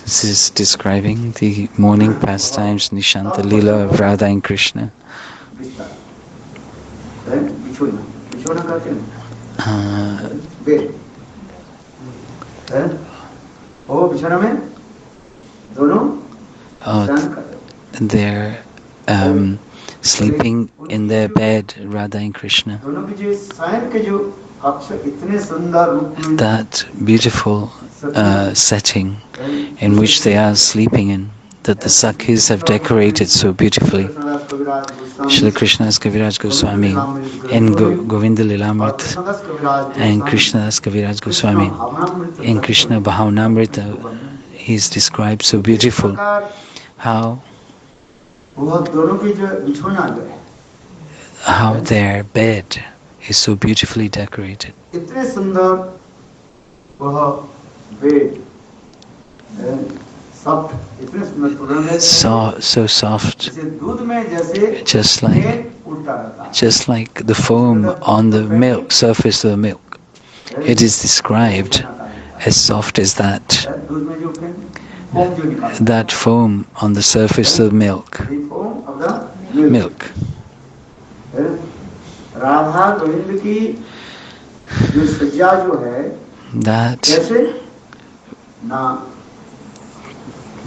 This is describing the morning pastimes, Nishanta Leela of Radha and Krishna. They're sleeping in their bed, Radha and Krishna. That beautiful setting in which they are sleeping in, that the Sakhis have decorated so beautifully. Srila Krishnadas Kaviraj Goswami in Govinda Lilamrita and Krishnadas Kaviraj Goswami in Krishna Bhavanamrita, he's described so beautiful how their bed is so beautifully decorated. So soft, just like the foam on the milk, surface of the milk. It is described as soft as that foam on the surface of milk.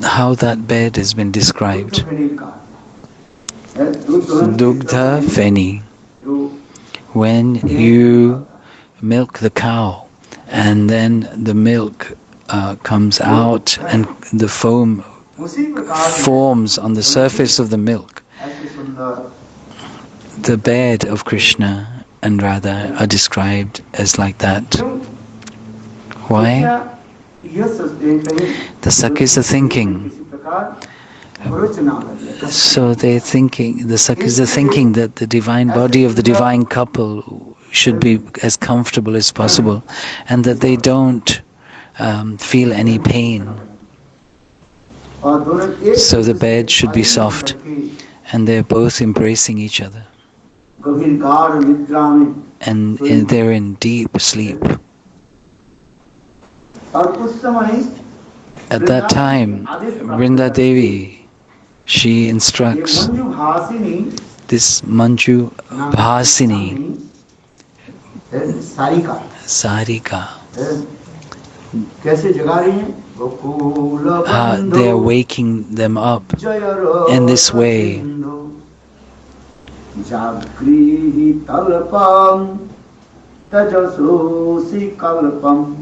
How that bed has been described. Dugdha Feni. When you milk the cow and then the milk comes out and the foam forms on the surface of the milk. The bed of Krishna and Radha are described as like that. Why? The Sakhis are thinking. So the Sakhis are thinking that the divine body of the divine couple should be as comfortable as possible and that they don't feel any pain. So the bed should be soft and they're both embracing each other. And they're in deep sleep. At that time, Vrinda Devi, she instructs this Manju Bhasini, Sarika. They are waking them up in this way. Jagrihi talpam tajasosi kalpam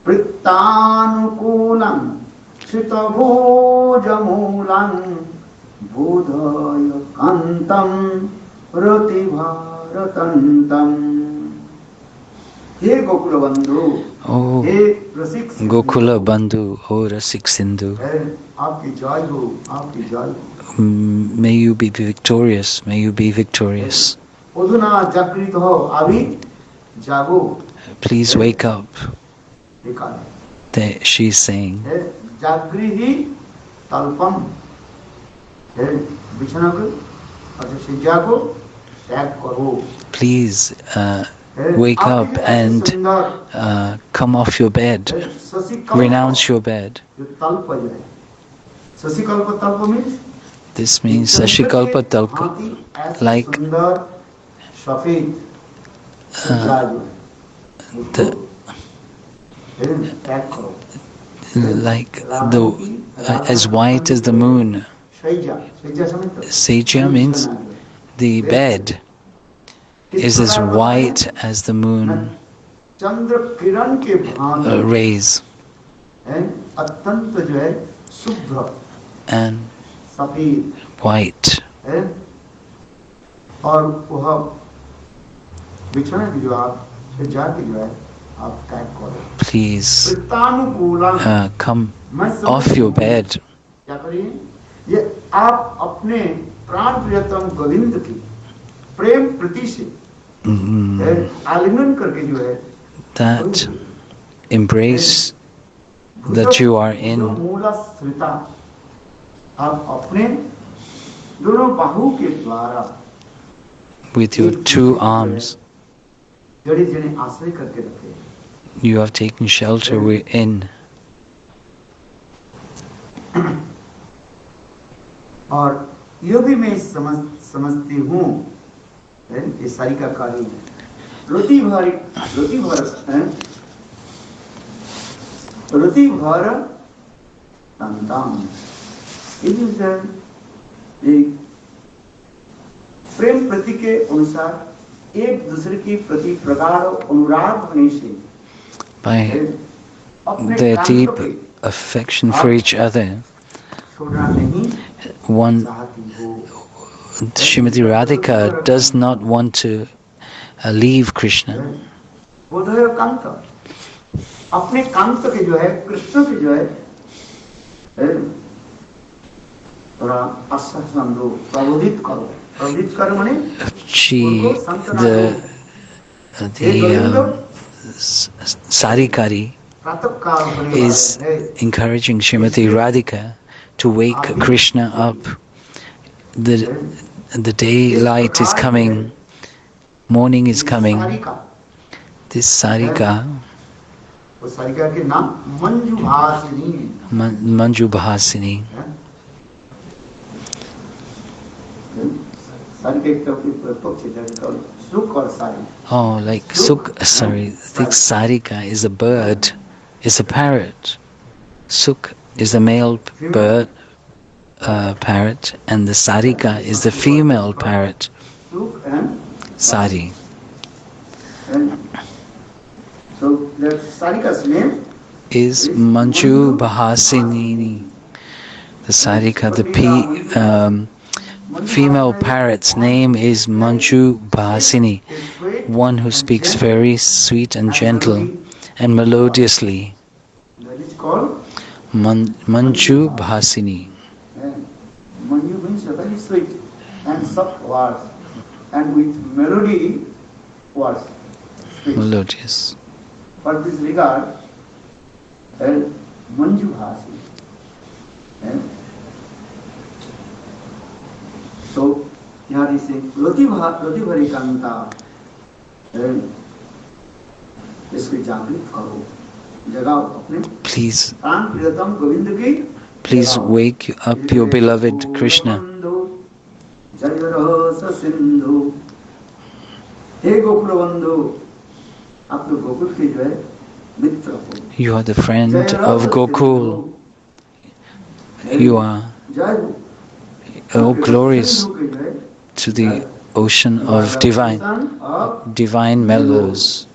prittanukulam chitavojamulam bodhaya kantam ratibharatantam. He Gokula Bandhu, oh Gokula Bandhu, oh Rasik Sindhu. May you be victorious, may you be victorious. Please wake up. She's saying. Please wake up and come off your bed. Renounce your bed. This means Sashikalpa Talpa, like as white as the moon. Seja means the bed is as white as the moon rays and white. Please come off your bed. That embrace that you are in, with your two arms, you have taken shelter within. और ये भी मैं समझती हूँ, ये सारिका कारी रोटी भर तंताम, प्रेम प्रति के अनुसार एक दूसरे की प्रति प्रगाढ़ अनुराग होने से By their deep affection for each other, one Srimati Radhika does not want to leave Krishna. अपने कांत के जो है, कृष्ण के जो है थोड़ा आश्वासन दो, प्रबोधित करो। प्रबोधित करो माने Sarikari is encouraging Srimati Radhika to wake Krishna up. The daylight is coming, morning is coming. This Sarika, के नाम Manju Bhasini. Oh, like Suk, sorry, the Sarika is a bird, is a parrot. Suk is the male bird, parrot, and the Sarika is the female parrot. Sari. So the Sarika's name is Manju Bahasini. The Sarika, the female parrot's name is Manju Bahasini, one who speaks very sweet and gentle and melodiously. That is called Manju Bahasini. Manju means very sweet and soft words, and with melody words. Melodious. For this regard, Manju Bhasini. So, here he says, Roti Bhari Kanta, इसको जागृत करो, जगाओ अपने Please, प्राण प्रियतम गोविंद की, please wake up your beloved Krishna. जय रस सिंधु, हे गोकुल बंधु, आप तो गोकुल के जो है मित्र हो. You are the friend of Gokul. You are glorious to the ocean of divine mellows.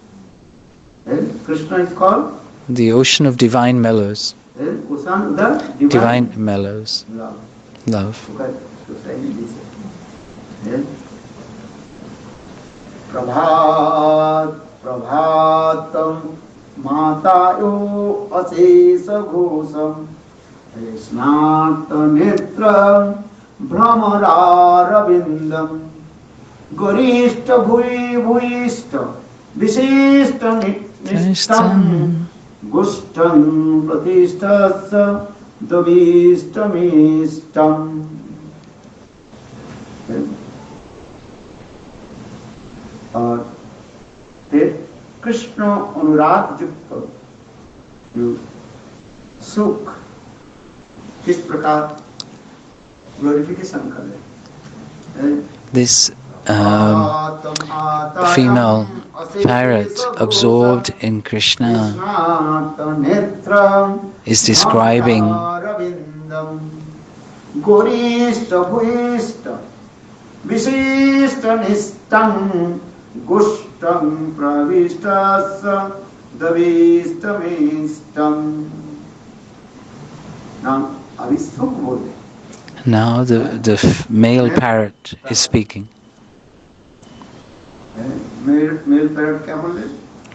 Krishna is called the ocean of divine mellows. Divine mellows. Love. Prabhatam मातायो अशेष घोषम स्नात नेत्र भ्रमरारविंदम गरिष्ठ भूयिष्ठ विशिष्ट निष्ठम गुष्ठं प्रतिष्ठस्य दविष्टमिष्टम. और फिर कृष्ण अनुराग युक्त सुख किस प्रकार ग्लोरिफिकेशन कर ले. This female parrot absorbed in Krishna is describing Gorishta bhuishta Vishishta nistam Gushtam pravishtasya Davistamistam. Now, अभी सुख बोले. Now the male parrot is speaking. Male parrot क्या बोल रहे?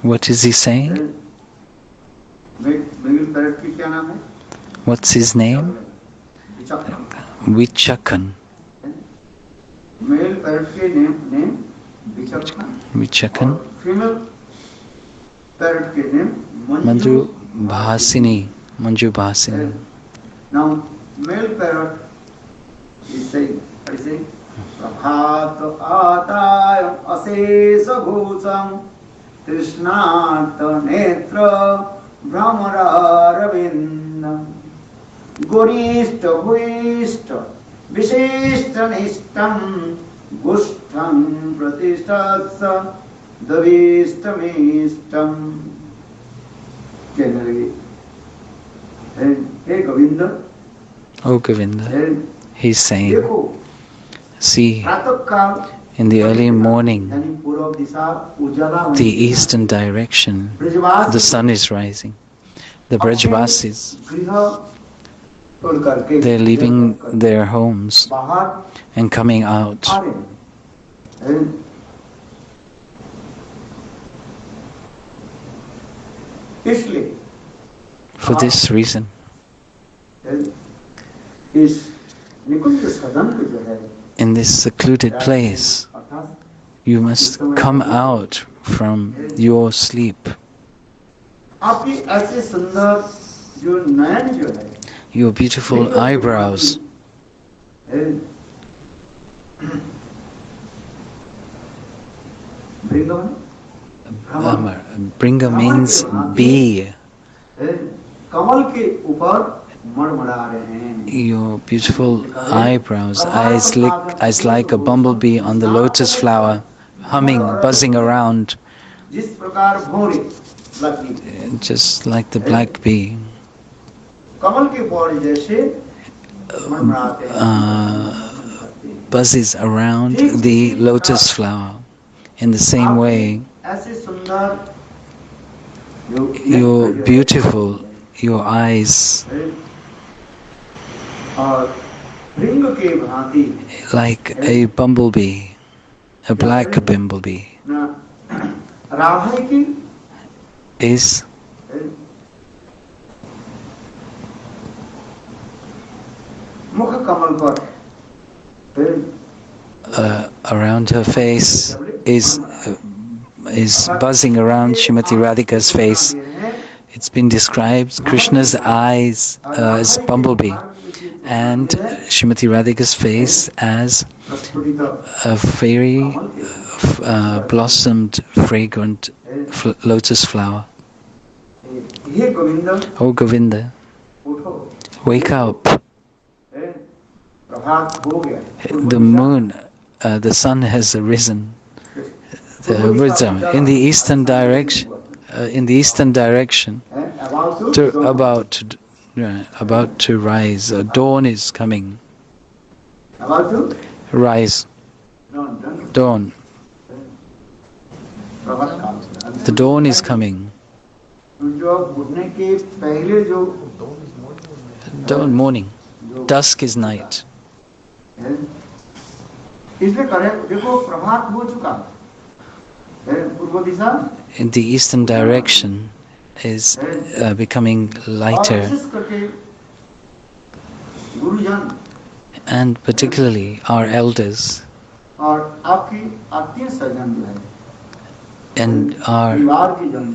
What is he saying? Male parrot की क्या नाम है? What's his name? Vichakan. Male parrot के name Vichakan. Female parrot के name Manju Bhasini. Manju Bhasini. Now male parrot is saying, what is saying? प्रभात आताय अशेष घोषम कृष्णार्थ नेत्र भ्रमरारविंद गोरीष्ट भूयिष्ट विशिष्ट निष्ठम गुष्ठं प्रतिष्ठत्स दविष्टमिष्टम कहने लगे हे Govind Oh Govinda, he's saying, देखो see, प्रातः काल in the early morning, यानी पूर्व दिशा उजाला होने the के बाद eastern direction, Brajwasi the sun is rising. The Brajavasis, गृह छोड़ करके they're leaving their homes बाहर and coming out. आ रहे हैं इसलिए For this reason, इस निकुंज सदन को जो है in this secluded place, अर्थात you must come out from your sleep. आपकी ऐसे सुंदर जो नयन जो है Your beautiful eyebrows, Bringa means bee. कमल के ऊपर मड़मड़ा रहे हैं Your beautiful eyebrows, as like a bumblebee on the lotus flower, humming, buzzing around, जिस प्रकार भौरे लगती just like the black bee, कमल के ऊपर जैसे मड़मड़ाते हैं buzzes around the lotus flower. In the same way, ऐसे सुंदर you're beautiful, your eyes, और रिंग के भांति like a bumblebee, a black bumblebee, Radha की is मुख कमल पर around her face, is buzzing around Srimati Radhika's face. It's been described Krishna's eyes as bumblebee and Srimati Radhika's face as a very blossomed, fragrant lotus flower. Hey Govind Oh Govinda, उठो wake up. प्रभात हो गया The moon, the sun has arisen. In the eastern direction, about to rise. Dawn is coming. about to Rise, dawn. प्रभात काल The dawn is coming. जो उठने के पहले जो Dawn, morning. Dusk is night. इसमें करें देखो प्रभात हो चुका है पूर्व दिशा In the eastern direction is becoming और lighter, विशेष करके गुरुजन and particularly our elders और आपकी आत्मीय स्वजन जो है and our परिवार की जन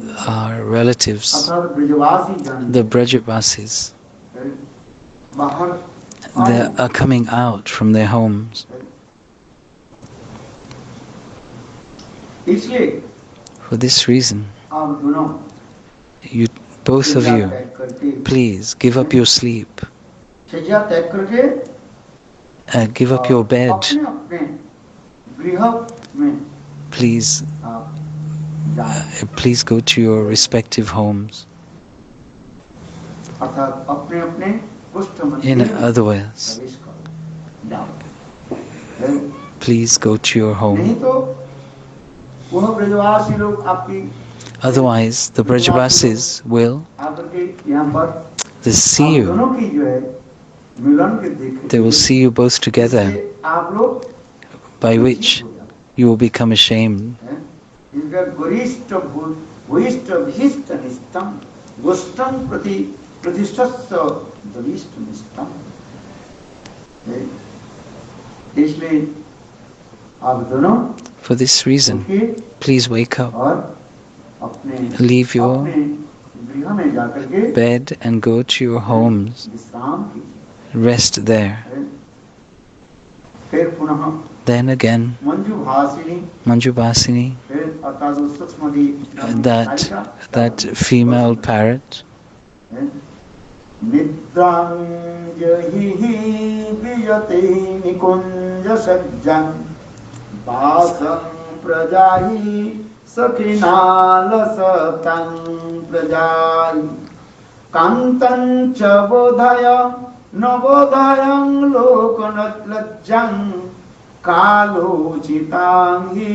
relatives, अर्थात ब्रजवासी जन the Brajavasis, बाहर they are coming out from their homes. इसलिए For this reason, आप दोनों you, both of शैया you, त्याग करके please give up your sleep, शैया त्याग करके give up your bed, अपने अपने गृह में please, आप जाएं please go to your respective homes. अर्थात अपने अपने कुष्ठ In मंदिर में other words, प्रवेश करो जाओ please go to your home. नहीं तो वह ब्रजवासी लोग आपकी Otherwise, the Brajavasis will आकर के यहाँ पर see आप you. दोनों की जो है मिलन के देख They will see you both together, आप लोग by which you will become ashamed. इनका गरिष्ठ भूयिष्ठ विशिष्ट निष्ठम गोष्ठम प्रति प्रतिष्ठस्थ दविष्ठ निष्ठम इसलिए आप दोनों For this reason, उठिए please wake up, और अपने leave your अपने गृह में जाकर के bed and go to your homes. विश्राम कीजिए Rest there. फिर पुनः Then again, मंजू भासिनी Manjubhasini, फिर अर्थात वो सूक्ष्मधी that female parrot, निद्रांजहि वियते निकुंज सज्जन वासं प्रजाहि सखिनालसतं प्रजाहि कान्तं च बोधय नवोदयं लोकनलज्जं कालोचितांहि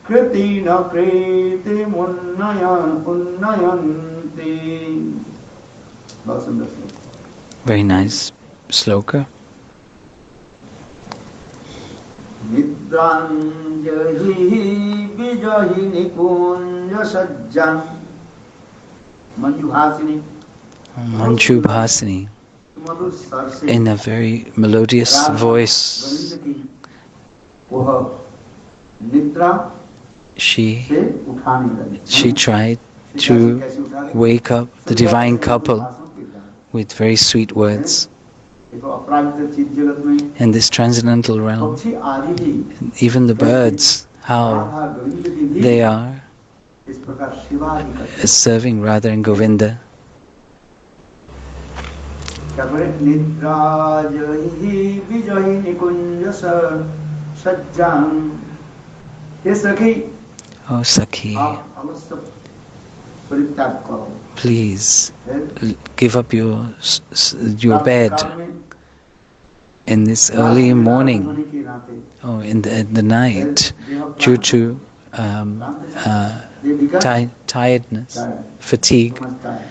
कृतिन उन्नयन्ति। बहुत सुंदर श्लोक। very nice sloka. निद्रांजहि विजहि निकुंज सज्जन मंजुभासिनी Manjubhasini, मधुर स्वर से in a very melodious voice, Govind की वह निद्रा she से उठाने लगी। tried to wake up the divine couple with very sweet words. देखो अपराजित चीज जगत में In this transcendental realm, पक्षी आदि भी even the birds, how Radha Govind की भी they are इस प्रकार सेवा ही करते serving Radha and Govinda. क्या बोले निद्राजहि विजहि निकुंज सज्जन। ये सखी Oh Sakhi, आप अवश्य परित्याग करो। please फिर give up your bed काल में in this early morning, होने के नाते or in the night, due to tiredness, fatigue समझता है।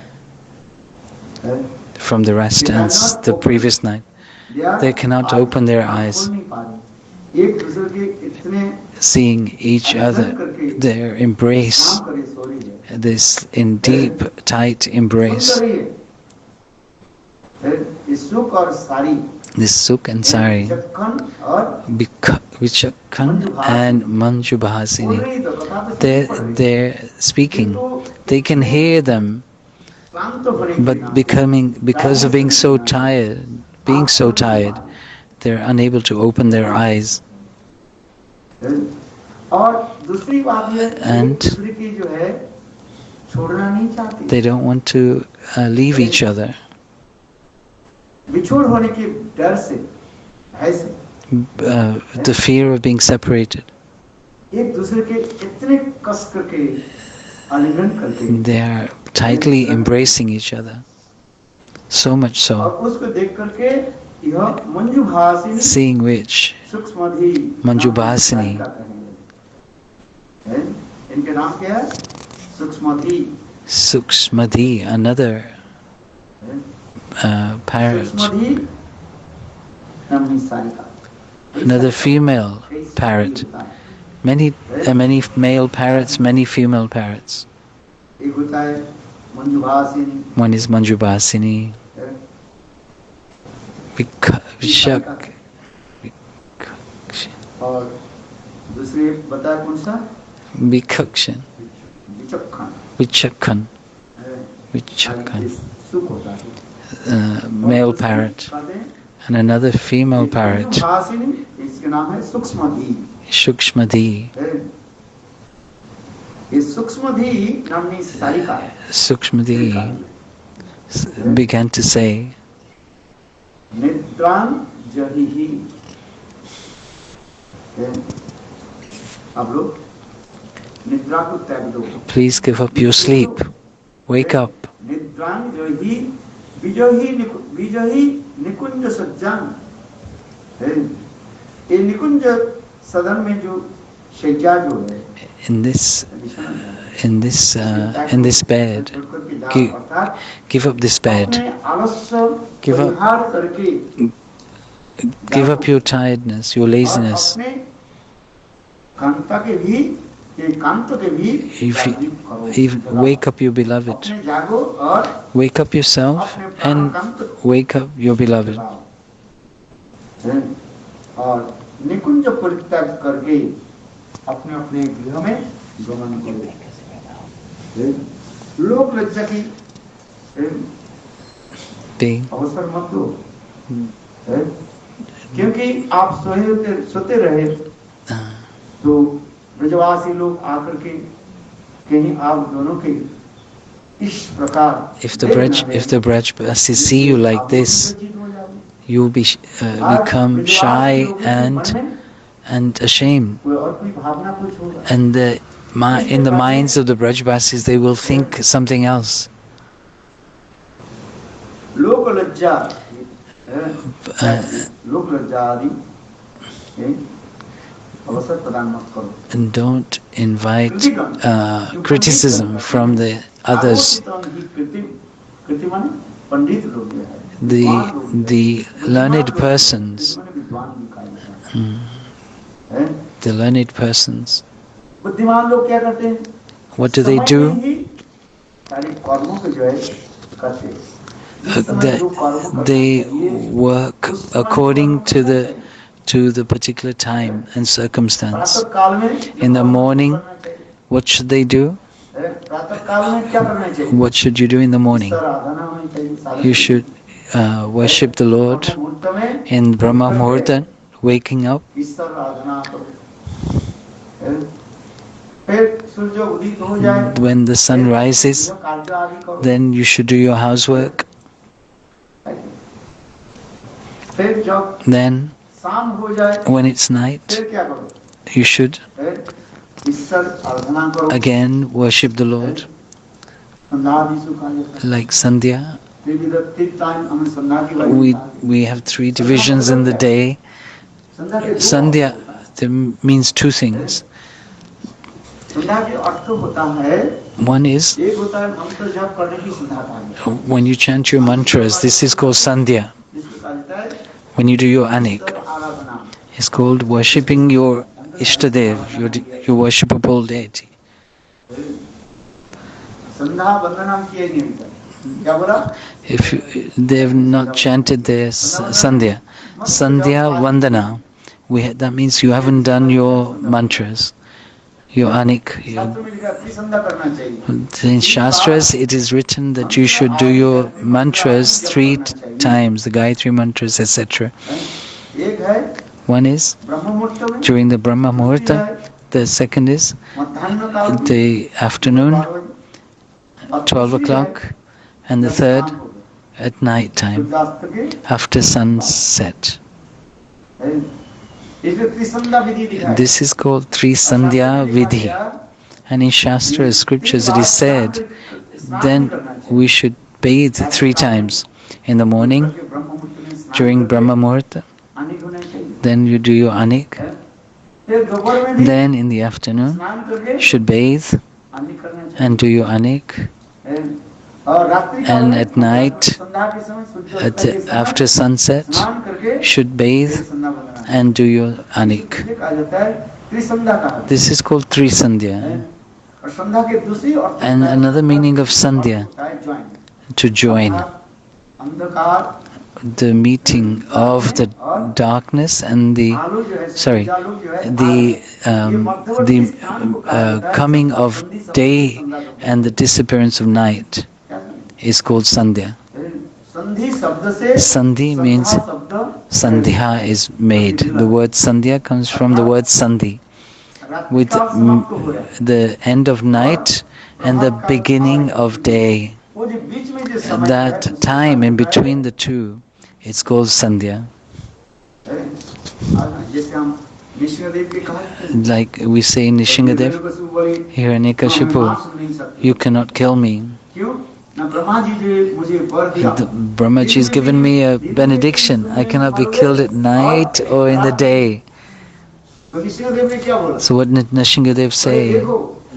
फिर from the rest and the previous night. They cannot open their eyes, खोल नहीं पा रहे। एक दूसरे के इतने seeing each other, their embrace, काम करे सो रही है। this in deep, tight embrace, सुंदर ही है। फिर ये सुख और सारी this Sukh and Sari, चक्कन और Vichakhan and Manjubhasini, बोल रही तो कथा तो they're speaking. They can hear them, क्लांत होने के but नाते because of being so tired, they're unable to open their eyes. और दूसरी बात ये And दूसरी की जो है छोड़ना नहीं चाहती। they don't want to leave each other. बिछोड़ होने के डर से भय से The fear of being separated. एक दूसरे के इतने कस करके आलिंगन करके They are tightly embracing each other. So much और so, उसको देख करके यह मंजुभासिनी seeing which सूक्ष्मधी मंजुभासिनी है। इनके नाम क्या है? सूक्ष्मधी। Sukshmadhi, another parrot, सूक्ष्मधी नामनी Sarika. another female parrot. Many male parrots, many female parrots. एक होता है मंजुभासिनी One is Manjubhasini, Vishak, और दूसरे बताया कौन सा? Vikakshan, विचक्षण Vichakhan, है। Vichakhan, सुख होता है। male parrot, and another female parrot, मंजुभासिनी इसके नाम है सूक्ष्मधी। Shukshmadhi. ये सूक्ष्मधी नामनी Sarika Sukshmadhi began to say, निद्रां जहिहि। अब लोग निद्रा को त्याग दो। please give up your sleep, wake up. निद्रां जहिहि विजहि निकुंज सज्जन। ये निकुंज सदन में जो शैया जो है In this bed, give up this bed. Give up your tiredness, your laziness. Wake up your beloved. Wake up yourself and wake up your beloved. और निकुंज परित्याग करके अपने अपने गृह में गमन करो। लोक लज्जा की अवसर मत दो, क्योंकि आप सोते रहे तो ब्रजवासी लोग आकर के कहीं आप दोनों के इस प्रकार If the Brajbasis see you like this, you will become shy and ashamed. कोई और कोई भावना कुछ होगा And in the minds of the Brajbasis, they will think something else. लोक लज्जा लोक लज्जा आदि अवसर प्रदान मत करो And don't invite criticism from the others. कृति माने पंडित लोग जो है The learned persons, the learned persons, बुद्धिमान लोग क्या करते हैं what do they do? सारे कर्मों को जो है करते हैं They work according to the particular time and circumstance. In the morning, what should they do? What should you do in the morning? You should worship the Lord in Brahma Muhurta, waking up. When the sun rises, then you should do your housework. Then, when it's night, you should again worship the Lord, like Sandhya. We have 3 divisions in the day. Sandhya means 2 things. One is when you chant your mantras, this is called Sandhya. When you do your anik, it's called worshipping your Ishtadev, your worshipable deity. If they have not chanted their Sandhya Vandana, that means you haven't done your mantras, your anik. In Shastras, it is written that you should do your mantras 3 times, the Gayatri mantras, etc. One is during the Brahma Muhurta, the second is the afternoon, 12 o'clock, and the third at night time, after sunset. This is called Trisandhya Vidhi. And in Shastra scriptures it is said, then we should bathe 3 times. In the morning, during Brahma Muhurta, then you do your anik. Then in the afternoon, you should bathe and do your anik. And at night, after sunset, should bathe and do your anik. This is called Trisandhya. And another meaning of Sandhya, to join. The meeting of the darkness and the coming of day and the disappearance of night is called Sandhya. Sandhi means Sandhya is made. The word Sandhya comes from the word Sandhi, with the end of night and the beginning of day. That time in between the two, it's called Sandhya. Like we say in Nishingadev, Hiranyakashipu, you cannot kill me. Brahmaji has given me a benediction. I cannot be killed at night or in the day. So what did Nishingadev say?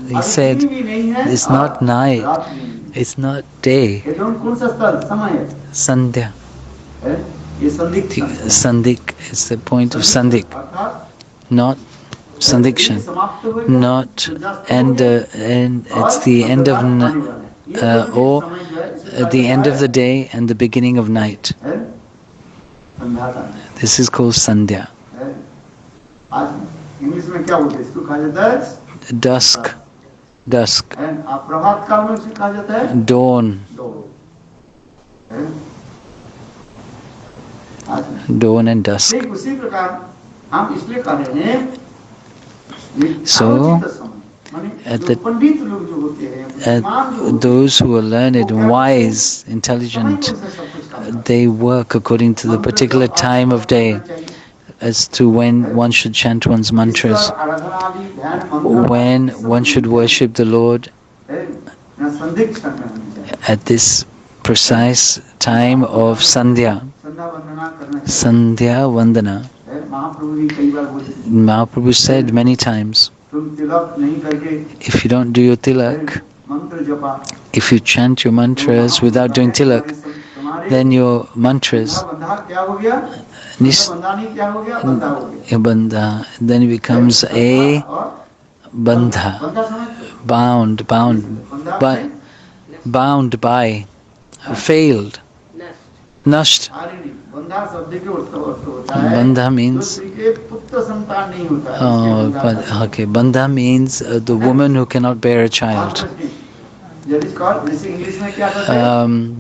He said, it's not night, it's not day. Sandhya. Sandhik is the point of Sandhik, not Sandhikshan, not and it's the end of or the end of the day and the beginning of night. This is called Sandhya. Dusk, dawn, dawn and dusk. So, at those who are learned, wise, intelligent, they work according to the particular time of day as to when one should chant one's mantras, when one should worship the Lord at this precise time of Sandhya Vandana. Mahaprabhu said many times, if you don't do your tilak, if you chant your mantras without doing tilak, then your mantras bandha, then it becomes a bandha, bound by, failed, nasht. Bandha means bandha means the woman who cannot bear a child.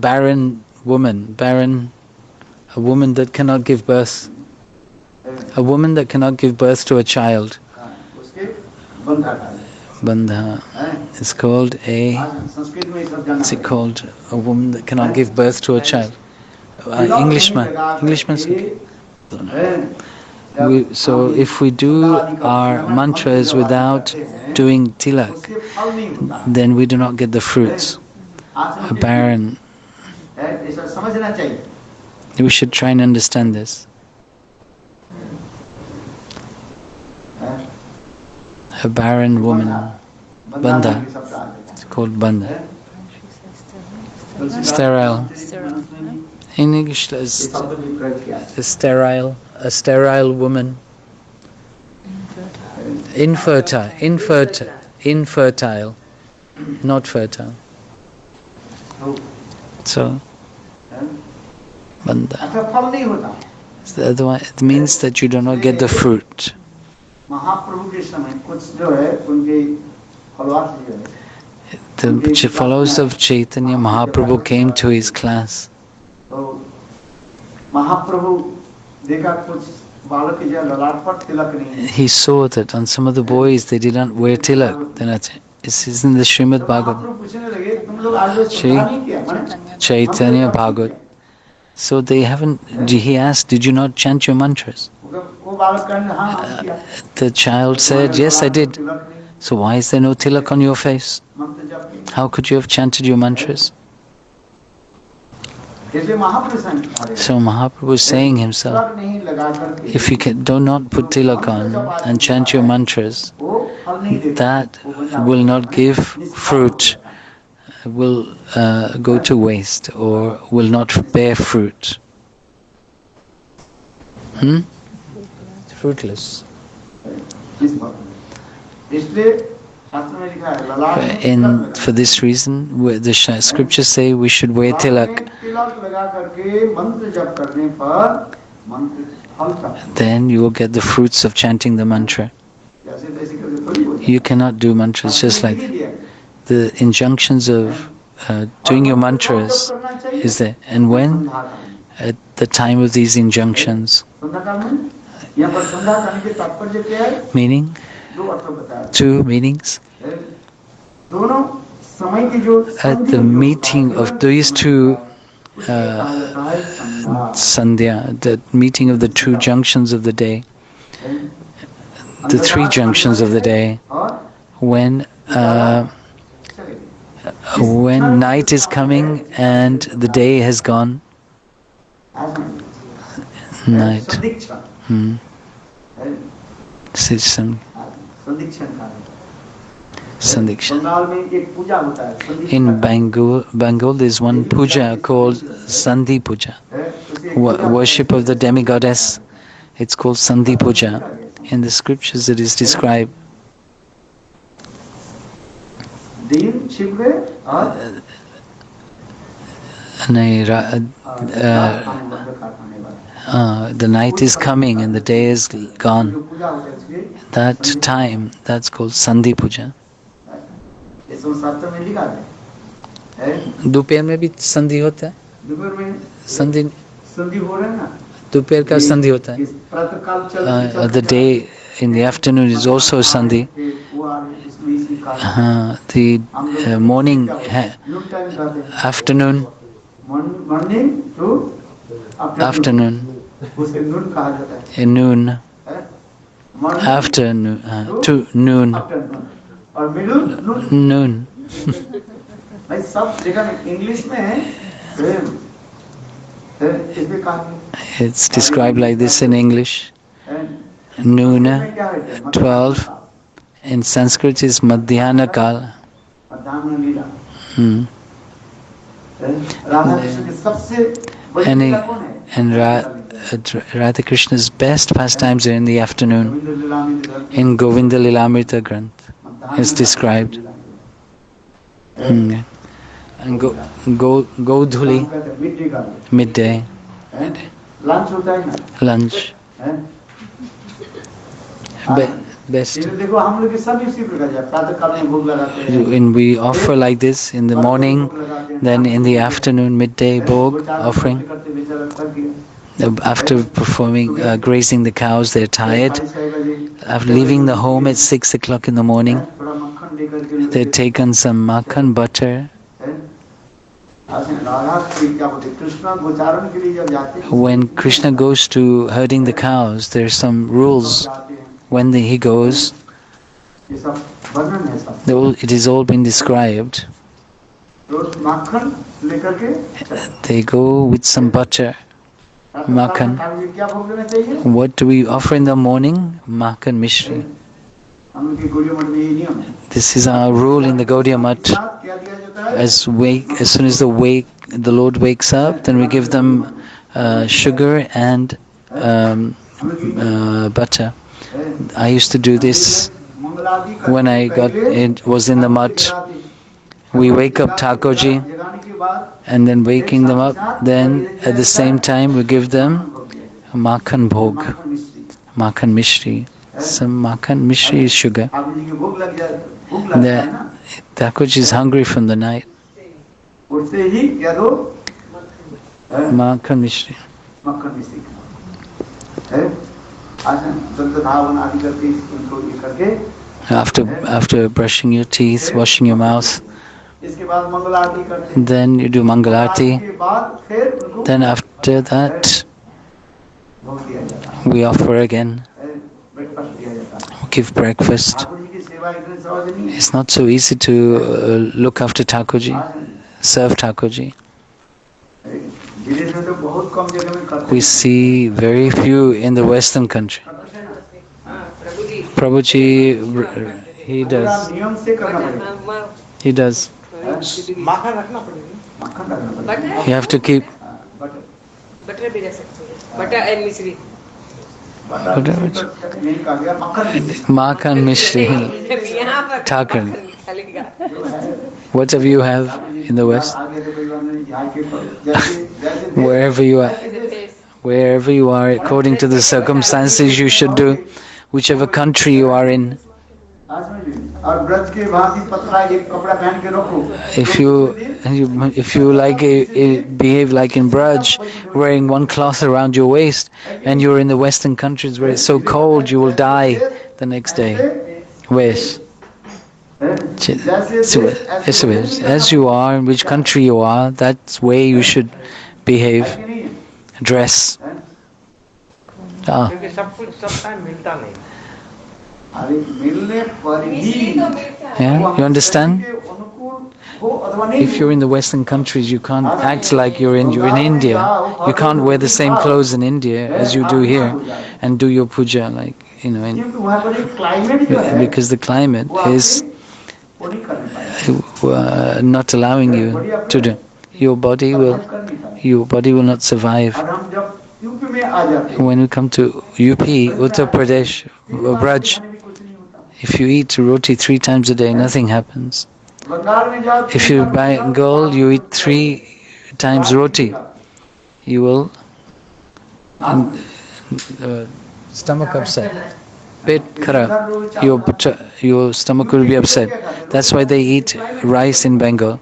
Barren woman, a woman that cannot give birth. A woman that cannot give birth to a child. Bandha is called a woman that cannot give birth to a child. Englishman. So if we do our mantras without doing tilak, then we do not get the fruits. A barren. We should try and understand this. A barren woman, bandha, it's called bandha. Sterile. In English, a sterile woman. Infertile, not fertile. So, bandha. It means that you do not get the fruit. The followers of Chaitanya Mahaprabhu came to his class. He saw that on some of the boys they did not wear tilak. This is in the Srimad Bhagavad. Chaitanya Bhagavad. So they haven't. He asked, "Did you not chant your mantras?" The child said, "Yes, I did." So why is there no tilak on your face? How could you have chanted your mantras? So Mahaprabhu is saying himself, if you do not put tilak on and chant your mantras, that will not give fruit, will go to waste or will not bear fruit. Fruitless. For this reason, the scriptures say we should wear tilak. Then you will get the fruits of chanting the mantra. You cannot do mantras just like the injunctions of doing your mantras is there. And when? At the time of these injunctions. Meaning? Two meanings. At the meeting of these two Sandhya, the meeting of the two junctions of the day, the three junctions of the day, when night is coming and the day has gone. Night. Sandikshan. In Bengal there is one puja called Sandhi Puja. Worship of the demigoddess. It's called Sandhi Puja. In the scriptures it is described. The night is coming and the day is gone. That time, that's called Sandhi Puja. दोपहर में भी संधि होता है. संधि दोपहर का संधि होता है. The day in the afternoon is also Sandhi. The morning, afternoon, morning to afternoon, उसे नून कहा जाता है noon, Morning afternoon, to noon, afternoon और middle noon noon. भाई सब जगह में इंग्लिश में है सेम इसमें कहा It's described like this in English. है Noon, इसमें क्या है 12. In Sanskrit is Madhyana Kal. मध्याह्न लीला Hmm. राधा कृष्ण के सबसे बड़ी And, लीला कौन है and Radha Krishna's best pastimes are in the afternoon. Govind लीला में इधर In Govinda Lilamrita Granth is described. Hmm. And Godhuli, मिट्टी का midday, लंच होता है ना lunch. Best. देखो हम लोग के सब इसी प्रकार है प्रातः काल में भोग लगाते हैं When we offer like this in the morning, then in the afternoon, midday bhog offering. After performing, grazing the cows, they're tired. After leaving the home at 6 o'clock in the morning, they take on some makhan, butter. When Krishna goes to herding the cows, there are some rules. When he goes, it is all been described. They go with some butter, makhan. What do we offer in the morning? Makhan mishri. This is our rule in the Gaudiya Math. As soon as the Lord wakes up, then we give them sugar and butter. I used to do this when I was in the mutt. We wake up Thakurji, and then waking them up, then at the same time we give them makhan bhog, makhan mishri. Some makhan mishri is sugar. Thakurji is hungry from the night. Makhan mishri. After brushing your teeth, washing your mouth, then you do Mangalarti. Then after that, we offer again. Give breakfast. It's not so easy to look after Thakurji, serve Thakurji. We see very few in the Western country. Prabhuji, he does. He does. You have to keep. Butter भी रह सकते हैं. Butter and मिश्री. Makhan mishri. Thakur. Whatever you have in the West. Wherever you are, according to the circumstances, you should do. Whichever country you are in. If you behave like in Braj, wearing one cloth around your waist, and you're in the Western countries where it's so cold, you will die the next day. Where's? As you are, in which country you are, that's way you should behave, dress. Yeah, you understand? If you're in the Western countries, you can't act like you're in India. You can't wear the same clothes in India as you do here, and do your puja because the climate is not allowing you to do. Your body will not survive. When we come to UP, Uttar Pradesh, Braj, if you eat roti 3 times a day, nothing happens. If you buy Bengal, you eat 3 times roti, you will stomach upset. Pet kharab. Your stomach will be upset. That's why they eat rice in Bengal.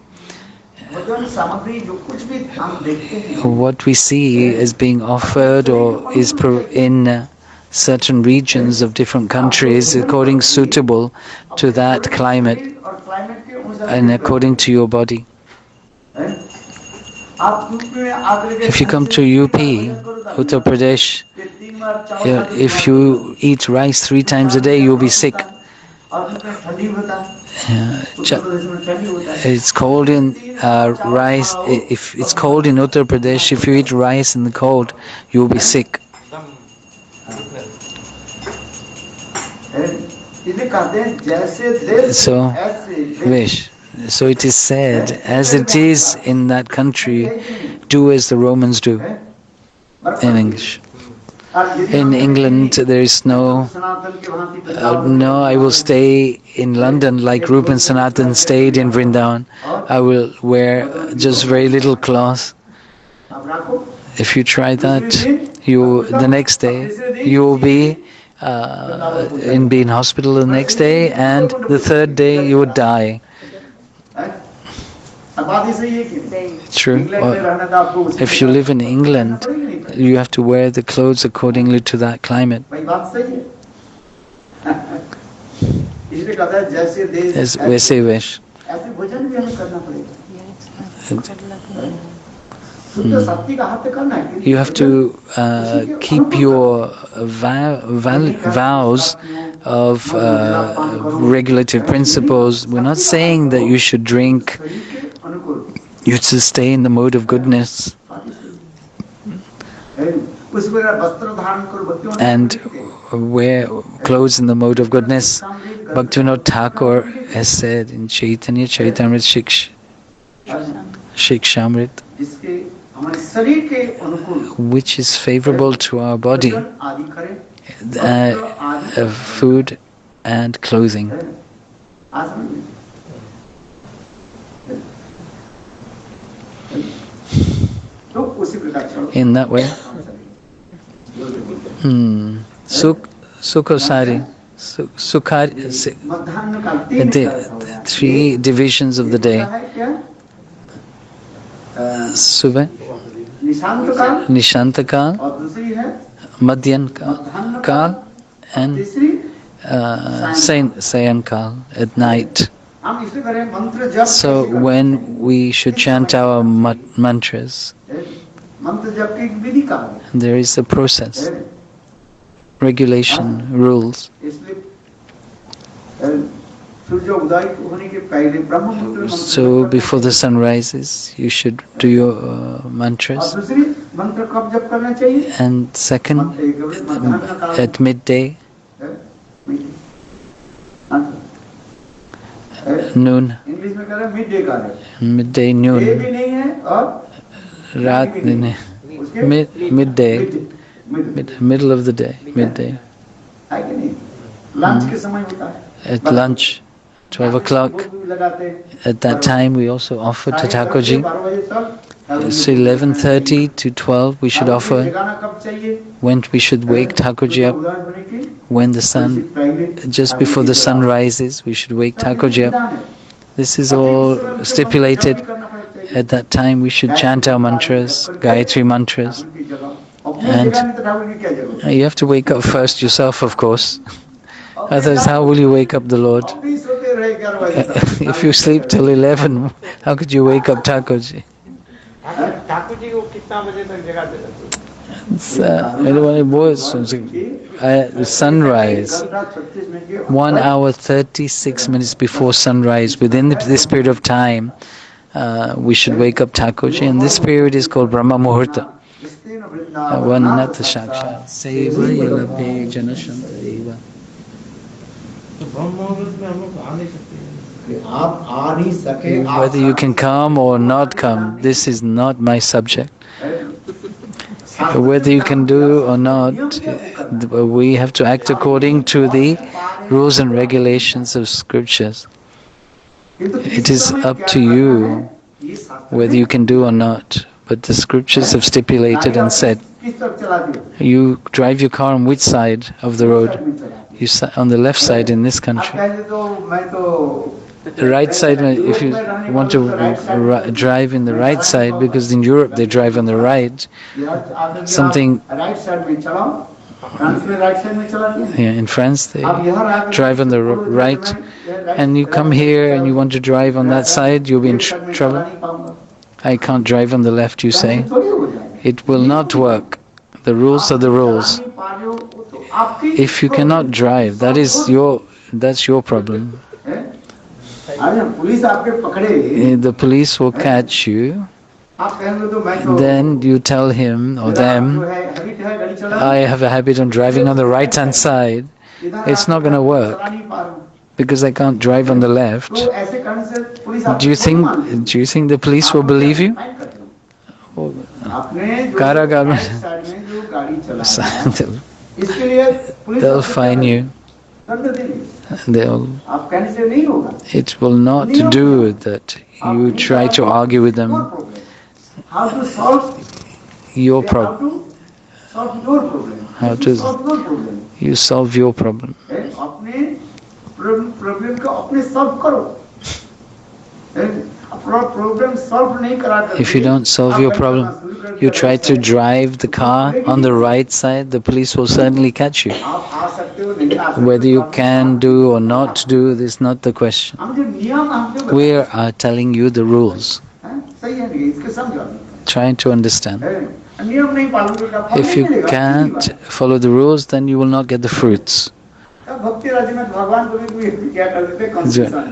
What we see is being offered or is in certain regions of different countries according suitable to that climate और climate के अनुसार and according to your body. हैं? आप UP में आकर के If you come to UP, Uttar Pradesh, ये 3 बार चावल खाते हैं, if you eat rice 3 times a day, you'll be sick. और उसमें ठंडी होता है, उत्तर Ch- प्रदेश में ठंडी होता है। It's cold in rice. If it's cold in Uttar Pradesh, if you eat rice in the cold, you'll be sick. इसलिए कहते हैं जैसे देश So, ऐसे देश। Vish. So it is said, as it is in that country, do as the Romans do. In English. In England, there is no. No, I will stay in London like Rupan Sanatan stayed in Vrindavan. I will wear just very little cloth. If you try that, the next day you will be in hospital the next day, and the third day you would die. True. Or if you live in England, you have to wear the clothes accordingly to that climate. As वैसे wish. ऐसे भोजन भी हमें करना पड़ेगा। शुद्ध शक्ति का हाथ करना है। You have to keep your vows of regulative principles. We're not saying that you should drink. You should stay in the mode of goodness and wear clothes in the mode of goodness. Bhaktivinoda Thakur has said in Chaitanya Charitamrita Shikshamrit, which is favorable to our body, food and clothing. In that way, Sukhosari, the 3 divisions of the day. Subah, Nishanta Kal, Madhyan Kal, and Sayan Kal at night. So when we should chant our mantras, there is a process, regulation, rules. So before the sun rises, you should do your mantras. And second, at midday, noon, midday, noon, midday, middle of the day, midday. At lunch, 12 o'clock, at that time we also offer to Thakurji. So 11:30 to 12 we should offer. When we should wake Thakurji up, when the sun, just before the sun rises, we should wake Thakurji up. This is all stipulated. At that time we should chant our mantras, Gayatri mantras. And you have to wake up first yourself, of course. Otherwise, how will you wake up the Lord? If you sleep till 11, how could you wake up Thakurji? Sunrise, 1 hour 36 minutes before sunrise, within this period of time, we should wake up Thakurji, and this period is called Brahma Muhurta. Vananatha Shakshat Seva Yalabhe Janashantariva. Whether you can come or not come, this is not my subject. Whether you can do or not, we have to act according to the rules and regulations of scriptures. It is up to you whether you can do or not. But the scriptures have stipulated and said, you drive your car on which side of the road? On the left side in this country. The right side, if you want to drive in the right side, because in Europe they drive on the right, something France में right side में चलाते हैं। Yeah, in France, they आप यहाँ आकर drive on the right, and you come here and you want to drive on that side, you'll be in trouble. I can't drive on the left, you say. It will not work. The rules are the rules. If you cannot drive, that's your problem. The police will catch you. Then you tell him or them, I have a habit of driving on the right hand side. It's not going to work because I can't drive on the left. Do you think the police will believe you? They'll fine you. It will not do that. You try to argue with them. How to solve your problem? How to you solve your problem? If you don't solve your problem, you try to drive the car on the right side, the police will certainly catch you. Whether you can do or not do, this is not the question. We are telling you the rules. Trying to understand. If you can't follow the rules, then you will not get the fruits.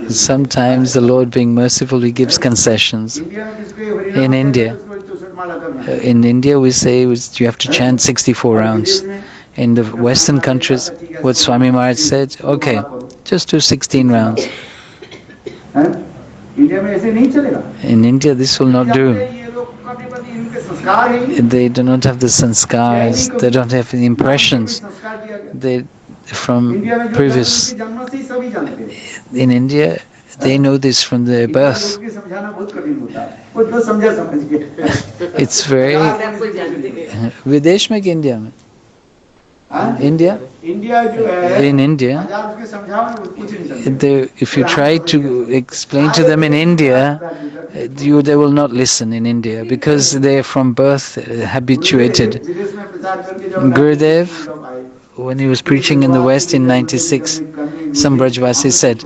Sometimes the Lord, being merciful, He gives concessions. In India, we say you have to chant 64 rounds. In the Western countries, what Swami Maharaj said, okay, just do 16 rounds. In India, this will not do. They do not have the sanskars, they don't have the impressions. They from previous. In India, they know this from their birth. It's very. Videsh mein ki India mein? India? In India, if you try to explain to them in India, they will not listen in India because they are from birth habituated. Gurudev, when he was preaching in the West in '96, some Brajvasi said,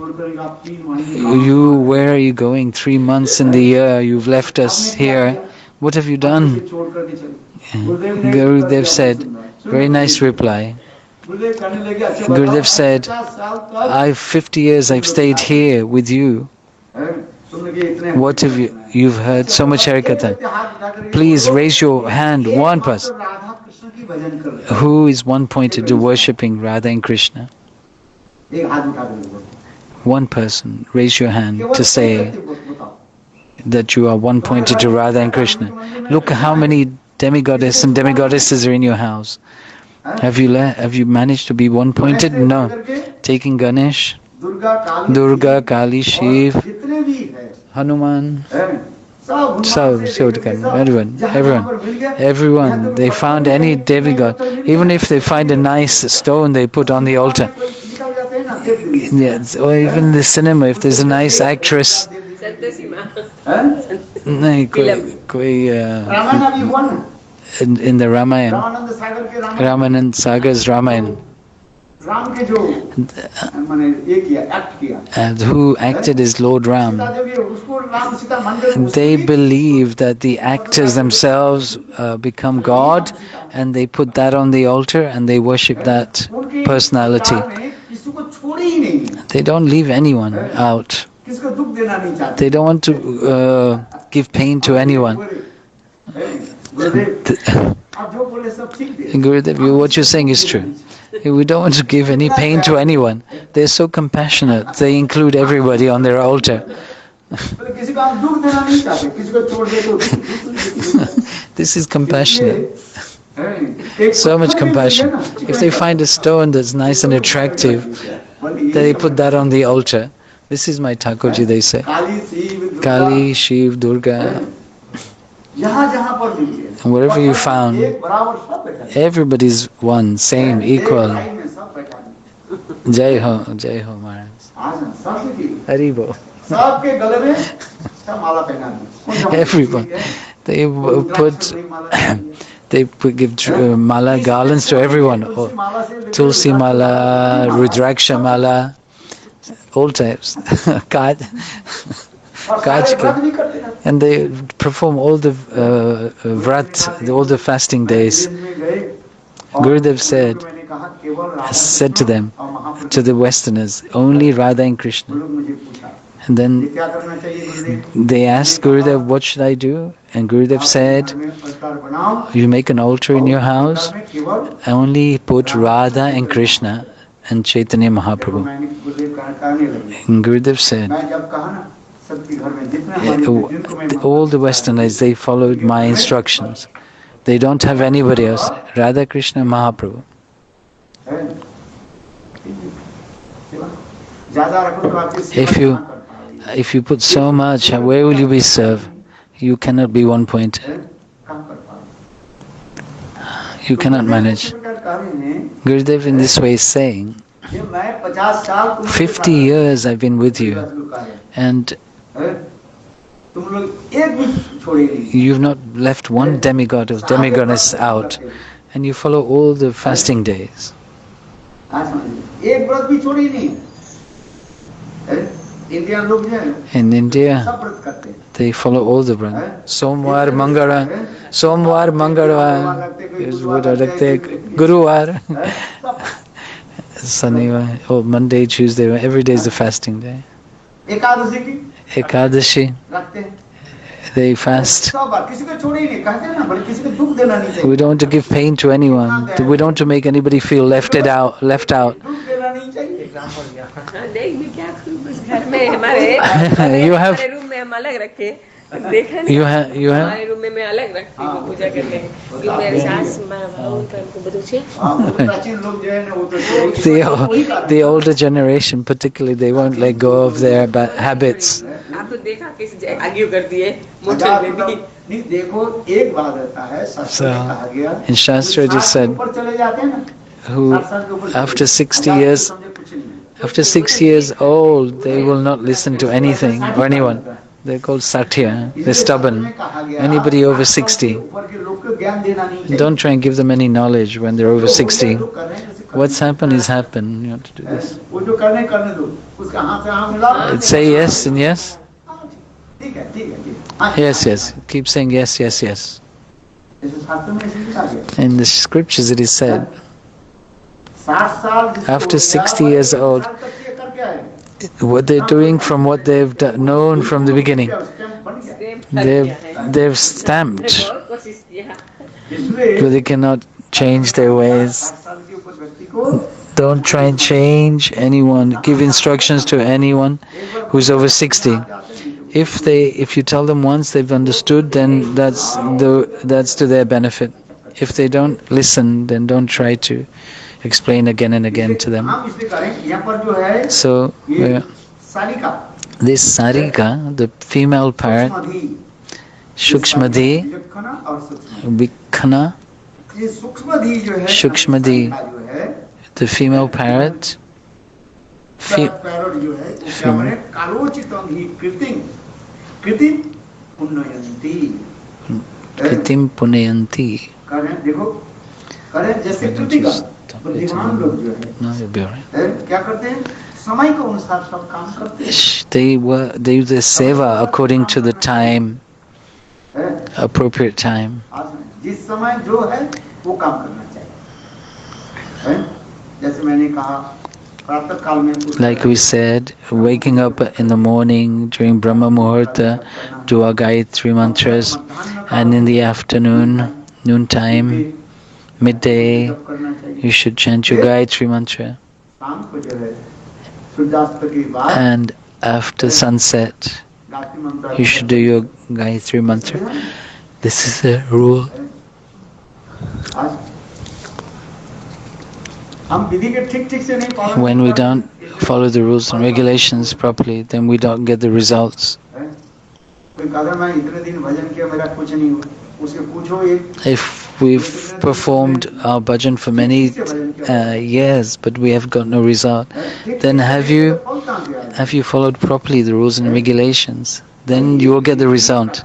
where are you going? 3 months in the year, you've left us here. What have you done? Gurudev said, very nice reply. Gurudev said, 50 years I've stayed here with you. What have you've heard so much Harikatha. Please raise your hand, one person. Who is one-pointed to worshipping Radha and Krishna? One person, raise your hand to say that you are one-pointed to Radha and Krishna. Look how many demigoddesses and demigoddesses are in your house. Have you managed to be one-pointed? No. Taking Ganesh, Durga, Kali, Shiv, Hanuman, everyone. They found any demigod. Even if they find a nice stone, they put on the altar. Yes, or even in the cinema, if there's a nice actress. In the Ramayana, Ramanand Sagar's Ramayana, and who acted as Lord Ram. They believe that the actors themselves become God, and they put that on the altar and they worship that personality. They don't leave anyone out. They don't want to give pain to anyone. Gurudev, what you're saying is true. We don't want to give any pain to anyone. They're so compassionate. They include everybody on their altar. This is compassionate. So much compassion. If they find a stone that's nice and attractive, they put that on the altar. This is my Thakurji, they say. Kali, Shiv, Durga. And wherever you found, everybody's one, same, equal. Jai Ho Maharaj. Haribo. Everyone. They put They give mala garlands to everyone. तुलसी माला से decorate Tulsi करते mala, हैं। Rudraksha mala, all types. Kaj. और Kaj सारे के. व्रत भी करते हैं। And they perform all the vrat, all the fasting days. Gurudev said to them, to the Westerners, only Radha and Krishna. And then they asked Gurudev, what should I do? And Gurudev said, you make an altar in your house, only put Radha and Krishna and Chaitanya Mahaprabhu. And Gurudev said, all the Westerners, they followed my instructions. They don't have anybody else. Radha Krishna Mahaprabhu. If you put so much, where will you be served? You cannot be one pointer. You cannot manage. Gurudev in this way is saying, 50 years I've been with you, and you've not left one demigod or demigoddess out, and you follow all the fasting days. In India, they follow all the Brahma. Somvar Mangala, Guruvar, Shanivar, or Monday, Tuesday, every day is the fasting day. Ekadashi, they fast. We don't want to give pain to anyone. We don't want to make anybody feel left out. You have. You have. The older generation, particularly, they won't let go of their bad habits. So, in Shastra it is said, who after 60 years old, they will not listen to anything or anyone. They're called Satya. They're stubborn. Anybody over 60, don't try and give them any knowledge when they're over 60. What's happened is happened. You have to do this. Say yes and yes. Yes. Keep saying yes. In the scriptures it is said, after 60 years old, what they're doing from what they've known from the beginning, they've stamped, but they cannot change their ways. Don't try and change anyone, give instructions to anyone who's over 60. If you tell them once they've understood, then that's to their benefit. If they don't listen, then don't try to explain again and again to them. So this Sarika, the female parrot, Shukshmadhi, Vikhana, Shukshmadhi, the female parrot, Kritim Punayanti. No, you'll be alright. They do the seva according to the time, appropriate time. Like we said, waking up in the morning during Brahma Muhurta, do our Gayatri mantras, and in the afternoon, noontime, midday, you should chant your Gayatri mantra. And after sunset, you should do your Gayatri mantra. This is the rule. When we don't follow the rules and regulations properly, then we don't get the results. If we've performed our bhajan for many years, but we have got no result, then have you followed properly the rules and regulations? Then you will get the result.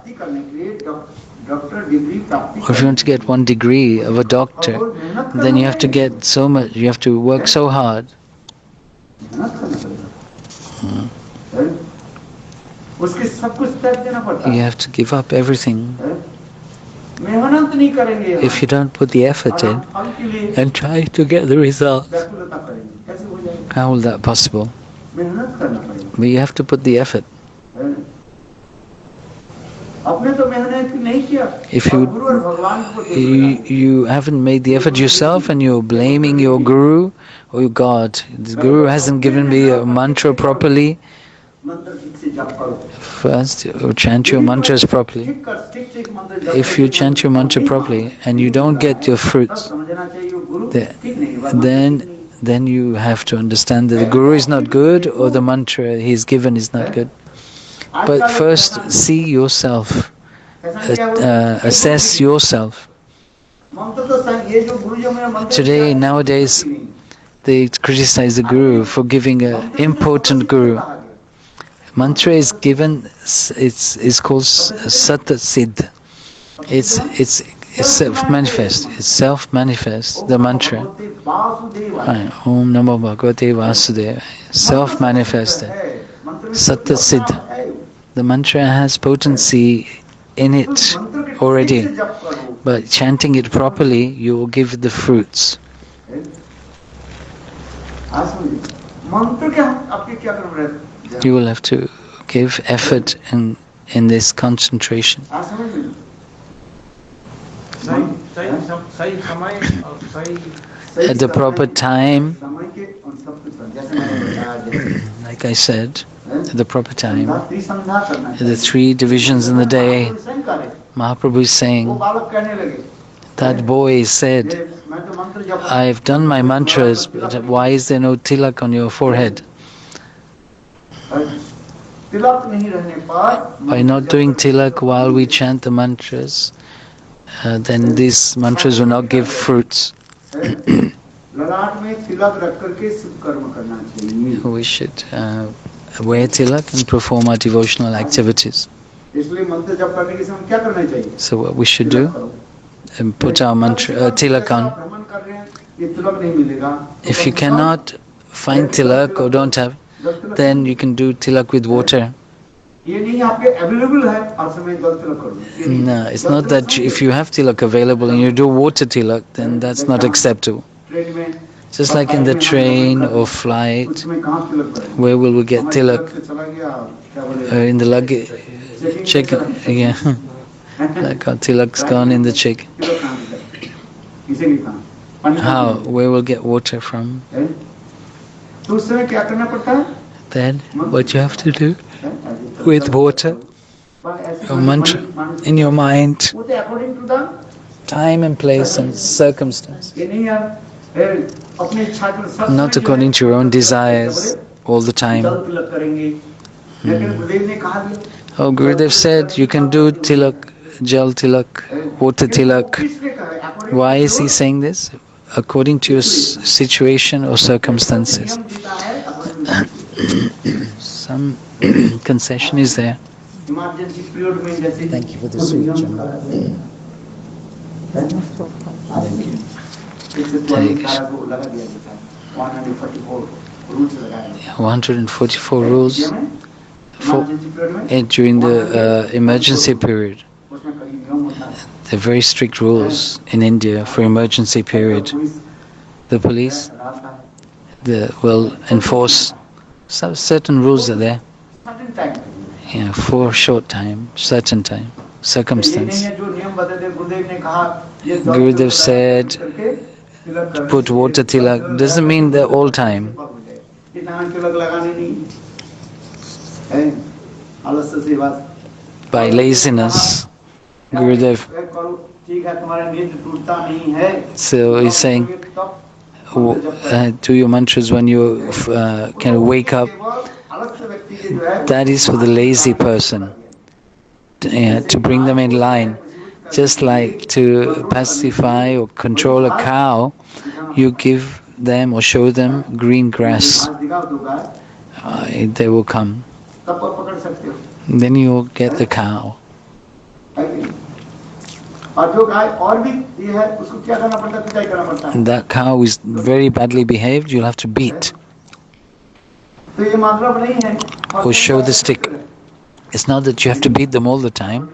Degree प्राप्ति or if you want to get 1 degree of a doctor, और मेहनत then you करना have to पड़ेगा। get so much, you have to work so hard. मेहनत करना पड़ेगा। है? उसके सब कुछ त्याग देना पड़ता You है। have to give up everything. है? मेहनत नहीं करेंगे If you don't put the effort और in हम फल के लिए and try to get the result, व्याकुलता करेंगे, कैसे हो जाएगा? how will that possible? मेहनत करना पड़ेगा। But you have to put the effort. है? अपने तो मेहनत नहीं किया If और you गुरु और भगवान को दोष you, लगाते हैं। you haven't made the effort yourself and you're blaming your guru or your God. The guru hasn't given me a mantra properly. मंत्र ठीक से जप करो। First, you chant your mantras properly. ठीक कर, ठीक मंत्र जप If you chant your mantra properly and you don't get your fruits, समझना चाहिए वो गुरु the- ठीक नहीं है, मंत्र ठीक नहीं है। then you have to understand that the guru is not good or the mantra he's given is not good. But first, see yourself, assess yourself. मंत्र तो सही, ये जो गुरु जो मेरा मंत्र Today, nowadays, they criticize the guru for giving an important guru. Mantra is given, it's called Sat Siddh. It's self-manifest. It's self-manifest, the mantra. Right. Om Namo Bhagavate Vasudevaya. Self-manifested. Sat Siddh. The mantra has potency in it already. But chanting it properly, you will give the fruits. मंत्र के हम आपके क्या करना है? You will have to give effort in this concentration. सही समय और सही At the proper time, समय के और सब कुछ जैसे मैंने बताया, like I said, at the proper time, त्रिसंध्या करना the 3 divisions in the day, Mahaprabhu is वो saying, बालक कहने लगे, that boy said, मैं तो मंत्र जप I've done my mantras, but why is there no tilak on your forehead? तिलक नहीं रहने पर By not doing tilak while we chant the mantras, then these mantras will not give fruits. ललाट में तिलक रख करके शुभ कर्म करना चाहिए। We should wear tilak and perform our devotional activities. इसलिए मंत्र जप करने के समय क्या करना चाहिए? So what we should do, and put our mantra, tilak on. भ्रमण कर रहे हैं, ये तिलक नहीं मिलेगा। If you cannot find tilak or don't have, then you can do tilak with water. ये नहीं आपके अवेलेबल है और समय जल तिलक कर दो। No, it's not that if you have tilak available and you do water tilak, then that's not acceptable. Train में Just like in the train or flight, उसमें कहाँ तिलक करें? where will we get tilak? से चला गया, क्या बोले? In the luggage, check, yeah, like our tilak's gone in the check. तिलक कहाँ से करें? किसे नहीं कहाँ? पानी कहाँ How? से? Where will get water from? है? तो उस समय क्या करना पड़ता है? Then what you have to do है? with water, a mantra in your mind, वो तो according to the time and place and circumstance, ये नहीं यार, अपने इच्छा के अनुसार not according to your own desires all the time. जल तिलक करेंगे। लेकिन गुरुदेव ने कहा भी, Oh, Gurudev said you can do tilak, jal tilak, water tilak. किसने कहा है? According Why to is he saying this? According to your situation or circumstances. नियम जीता है, according to Some concession is there. Emergency period में जैसे Thank you for the कुछ sweet नियम Chandra. करा दिए। Thank you. इससे Hare 18 को लगा दिया जाता है, 144 रूल्स लगाए हैं। 144 rules for, इमरजेंसी पीरियड में during the emergency period. उसमें कई नियम होता है। There are very strict rules in India for emergency period. Police The police रहता है, will enforce some certain rules are there. certain time पे। Yeah, for a short time, certain time, ये नहीं circumstance. है जो नियम बताए थे, गुरुदेव ने कहा ये जल Gurudev तिलक said, करके तिलक करने put से water tilak. Doesn't mean that all time. इतना तिलक लगाने नहीं है, आलस्य से बात By laziness, Gurudev. करो, ठीक है, तुम्हारा नींद टूटता नहीं है। So he's saying, do your mantras when you can wake up. That is for the lazy person, to bring them in line. Just like to pacify or control a cow, you give them or show them green grass. They will come. तब पकड़ सकते हो। Then you will get the cow. और जो गाय और भी ये है उसको क्या करना पड़ता है, पिटाई करना पड़ता है। That cow is very badly behaved, you'll have to beat तो ये मतलब नहीं है or show the stick. It's not that you have to beat them all the time.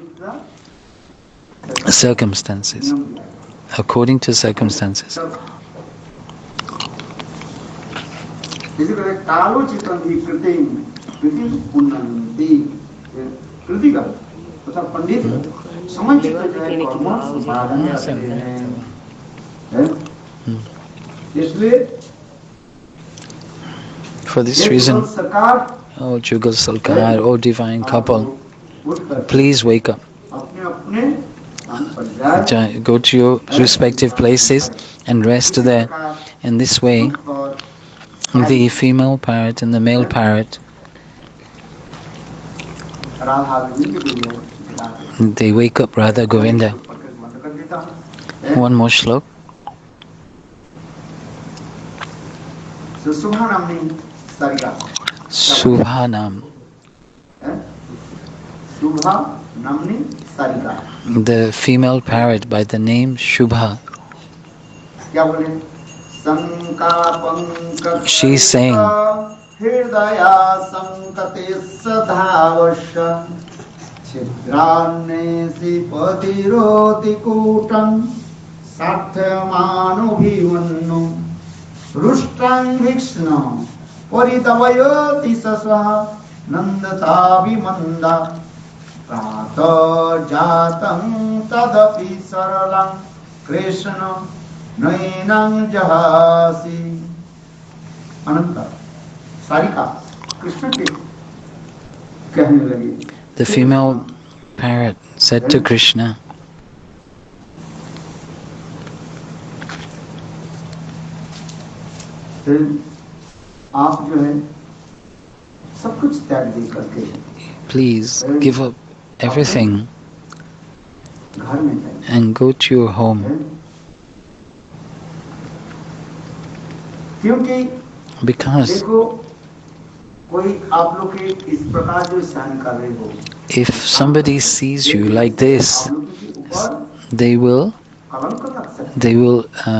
Circumstances, according to circumstances. इसी तरह कालो चितन ही कृति उन्नति कृति का तथा पंडित समझ जो है कर्म संपादन करते हैं। इसलिए For this reason, oh Jugal Sarkar, oh divine couple, please wake up. Go to your respective places and rest there. In this way, the female parrot and the male parrot, they wake up Radha Govinda. One more shlok. Subhanam. The female parrot by the name Shubha. She's saying, परितवयति सस्वः नन्दताभिमन्दा प्रातः जातं तदपि सरलं कृष्ण नयनं जहासि। अनंतर सारिका कृष्ण के कहने लगी। the female parrot said to Krishna, आप जो है सब कुछ त्याग दे करके please give up everything घर में जाइए and go to your home. क्योंकि Because देखो कोई आप लोग के इस प्रकार जो स्नान कर रहे हो, if somebody sees you like this, आप लोगों के ऊपर they will कलंक लग सकता they will है।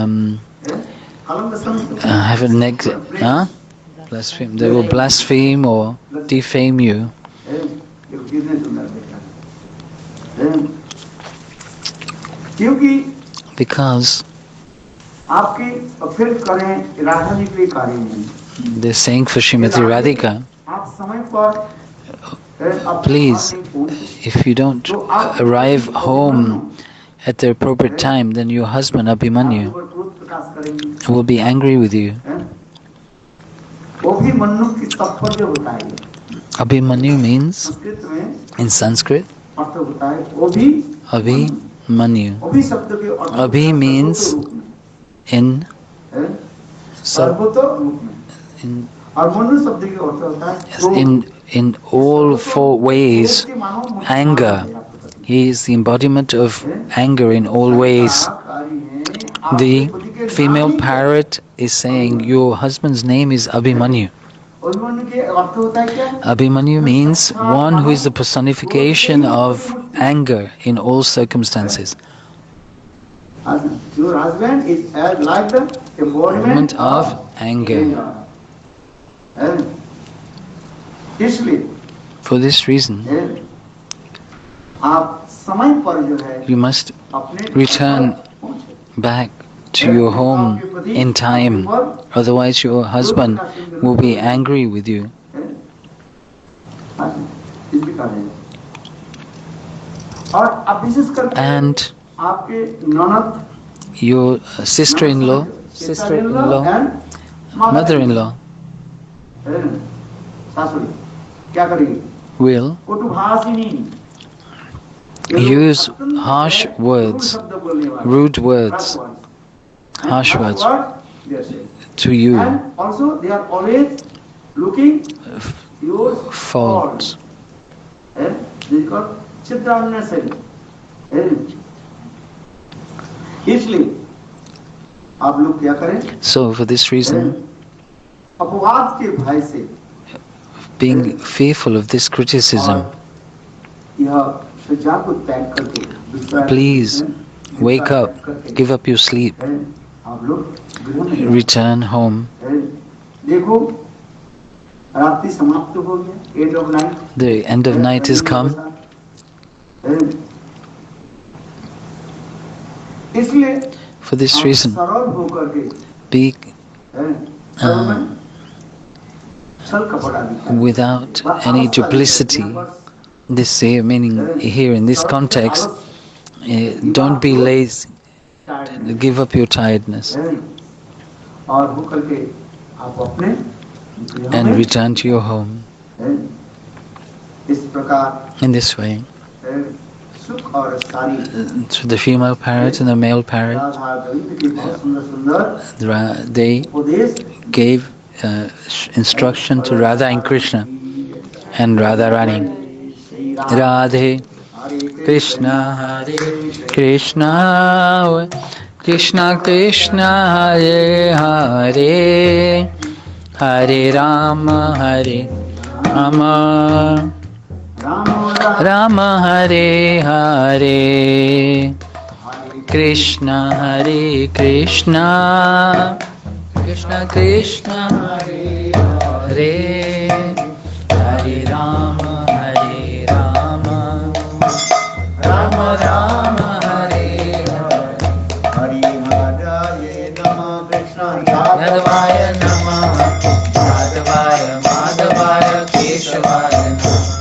कलंक समझ have a blaspheme. They will blaspheme or defame you. Because आपके फिर करें राधा जी के कार्य में they're saying for Srimati Radhika, आप समय पर please, if you don't arrive home at the appropriate time, then your husband Abhimanyu will be angry with you. Abhimanyu means in Sanskrit Abhimanyu. Abhi means in in all four ways anger. He is the embodiment of anger in all ways. The female parrot is saying your husband's name is Abhimanyu. Abhimanyu means one who is the personification of anger in all circumstances. Your husband is like the embodiment of anger. For this reason, you must return back to your home in time, otherwise your husband will be angry with you. And your sister-in-law, mother-in-law will use harsh words, rude words, harsh words to you, and also they are always looking your faults. This is called चित्रान्वेषण। इसलिए आप लोग क्या करें? So for this reason, अपवाद के भय से, being fearful of this criticism, यह सज्जा को त्याग करके please wake up, give up your sleep, आप लोग गृह में return home. देखो रात्रि समाप्त हो गया, 8 of night. The end of night has come. इसलिए For this reason, सरल होकर के be छल कपट आदि without any duplicity. This meaning here in this context, don't be lazy. Give up your tiredness और होकर के आप अपने and return to your home. इस प्रकार In this way, सुख और सारी through the female parrot and the male parrot, Radha Govind की बहुत सुंदर सुंदर they उपदेश gave instruction to Radha and Krishna and Radharani. Radhe Krishna Hare Krishna Krishna Krishna Hare Hare Hare Rama Hare Rama Rama Hare Hare Krishna Hare Krishna Krishna Krishna Hare Hare Hare Rama Hare Rama Rama Rama Hare Hari महाराये नमः Krishna Yadvaya Namah Yadvaya Madhavaya Keshvaya Namah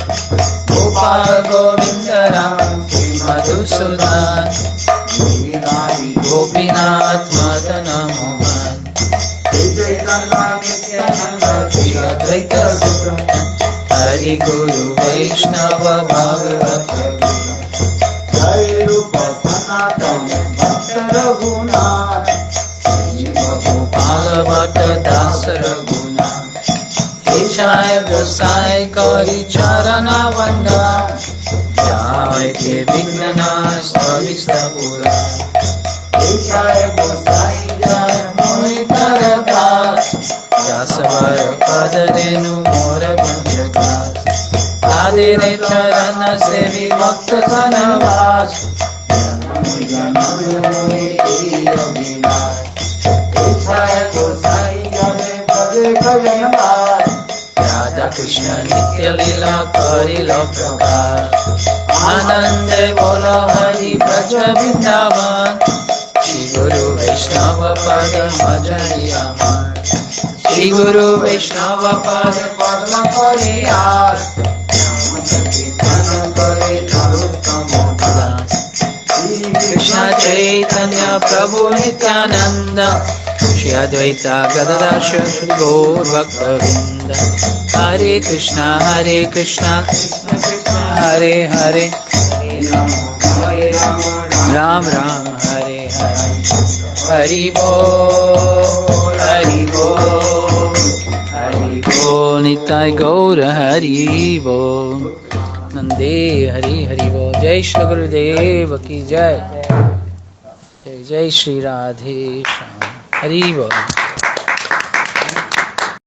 Gopal Govinda Ram Madhusudan Gopinath Madana Mohan Hari Guru Vaishnava Bhagavata जय रूप सनातन भक्त Raghunath Gopala Bhatta Das Raghunath Ishaya Gosai Kari Charana Vanda Jai Ke Vignanas Pavista Pura Ishaya Gosai Jai Mohitara Das Jasavara Padarenu Mora Gunjakas Adire Charana Sevi Bhakta Sanavas Radha Krishna Nitya Lila Karila Prabha Anande Bola Hari Braja Vrindavan Shri Guru Vaishnava Pada Majari Amar Shri Guru Vaishnava Pada Padma Pariyar Krishna Chaitanya Prabhu Nityananda Shri Advaita Gadadhar Shri Gaur Bhakta-vrinda Hare Krishna Hare Krishna Hare Hare Ram Ram Hare Hare Hari Bol Hari Bol Hari Bol Nitai Gaura Hari Bol Nande Hari Hari Bol Jai Shri Gurudev Ki Jai Jai Jai Shri Radhe Shyam Hari Bol